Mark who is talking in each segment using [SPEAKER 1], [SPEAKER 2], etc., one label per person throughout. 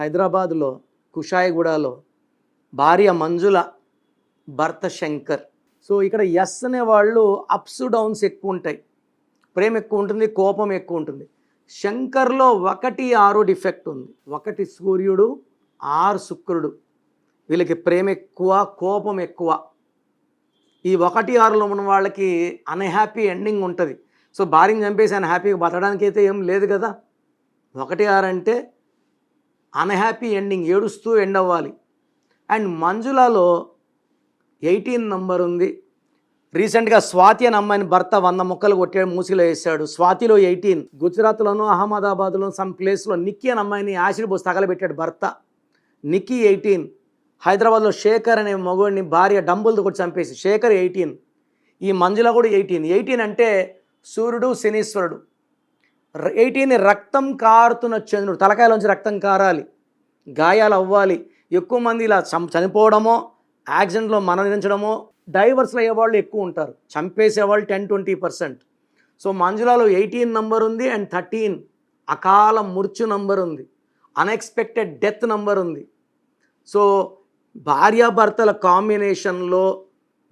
[SPEAKER 1] హైదరాబాద్లో కుషాయిగూడలో భార్య మంజుల, భర్త శంకర్. సో ఇక్కడ ఎస్ అనే వాళ్ళు అప్స్ డౌన్స్ ఎక్కువ ఉంటాయి, ప్రేమ ఎక్కువ ఉంటుంది, కోపం ఎక్కువ ఉంటుంది. శంకర్లో 1-6 డిఫెక్ట్ ఉంది. 1 సూర్యుడు, 6 శుక్రుడు. వీళ్ళకి ప్రేమ ఎక్కువ, కోపం ఎక్కువ. ఈ 1-6లో ఉన్న వాళ్ళకి అన్హ్యాపీ ఎండింగ్ ఉంటుంది. సో భార్యని చంపేసి ఆయన హ్యాపీగా బతకడానికి అయితే ఏం లేదు కదా. 1-6 అంటే అన్హ్యాపీ ఎండింగ్, ఏడుస్తూ ఎండ్ అవ్వాలి. అండ్ మంజులలో 18 నంబర్ ఉంది. రీసెంట్గా స్వాతి అని అమ్మాయిని భర్త 100 ముక్కలు కొట్టాడు, మూసిలో వేసాడు. స్వాతిలో 18. గుజరాత్లోనూ అహ్మదాబాద్లో సమ్ ప్లేస్లో నిక్కీ అని అమ్మాయిని యాసిడ్ పోసి తగలబెట్టాడు భర్త. నిక్కీ 18. హైదరాబాద్లో శేఖర్ అనే మగవాడిని భార్య డంబుల్తో కొట్టి చంపేసి శేఖర్ 18. ఈ మంజుల కూడా 18. 18 అంటే సూర్యుడు, శనీశ్వరుడు. 18 రక్తం కారుతున్న చంద్రుడు. తలకాయలోంచి రక్తం కారాలి, గాయాలు అవ్వాలి. ఎక్కువ మంది ఇలా చనిపోవడమో, యాక్సిడెంట్లో మరణించడమో, డైవర్స్లు అయ్యేవాళ్ళు ఎక్కువ ఉంటారు. చంపేసేవాళ్ళు 10-20%. సో మంజులలో 18 నంబర్ ఉంది. అండ్ 13 అకాల మృత్యు నంబర్ ఉంది. అన్ఎక్స్పెక్టెడ్ డెత్ నంబర్ ఉంది. సో భార్యాభర్తల కాంబినేషన్లో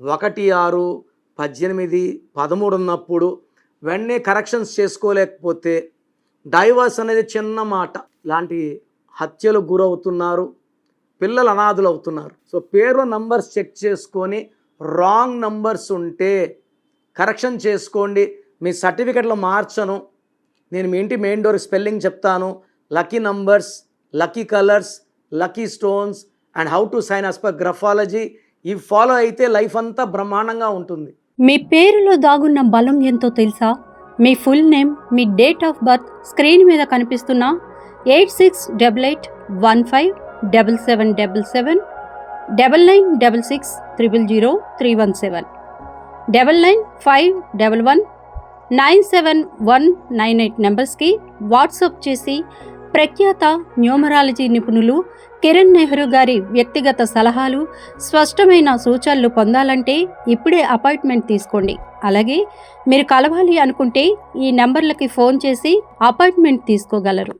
[SPEAKER 1] 1-6, 18, 13 ఉన్నప్పుడు వెంటనే కరెక్షన్స్ చేసుకోలేకపోతే డైవర్స్ అనేది చిన్న మాట. ఇలాంటి హత్యలు గురవుతున్నారు, పిల్లలు అనాథులు అవుతున్నారు. సో పేరు నంబర్స్ చెక్ చేసుకొని రాంగ్ నంబర్స్ ఉంటే కరెక్షన్ చేసుకోండి. మీ సర్టిఫికెట్లో మార్చను, నేను మీ ఇంటి మెయిన్ డోర్ స్పెల్లింగ్ చెప్తాను. Lucky numbers, lucky colours, lucky stones and how to sign as per graphology. ఇవి ఫాలో అయితే లైఫ్ అంతా బ్రహ్మాండంగా ఉంటుంది.
[SPEAKER 2] మీ పేరులో దాగున్న బలం ఎంతో తెలుసా? మీ ఫుల్ నేమ్, మీ డేట్ ఆఫ్ బర్త్ స్క్రీన్ మీద కనిపిస్తున్న 8688157777 9966000317 995111971198 నెంబర్స్కి వాట్సాప్ చేసి ప్రఖ్యాత న్యూమరాలజీ నిపుణులు కిరణ్ నెహ్రూ గారి వ్యక్తిగత సలహాలు, స్పష్టమైన సూచనలు పొందాలంటే ఇప్పుడే అపాయింట్మెంట్ తీసుకోండి. అలాగే మీరు కలవాలి అనుకుంటే ఈ నెంబర్లకి ఫోన్ చేసి అపాయింట్మెంట్ తీసుకోగలరు.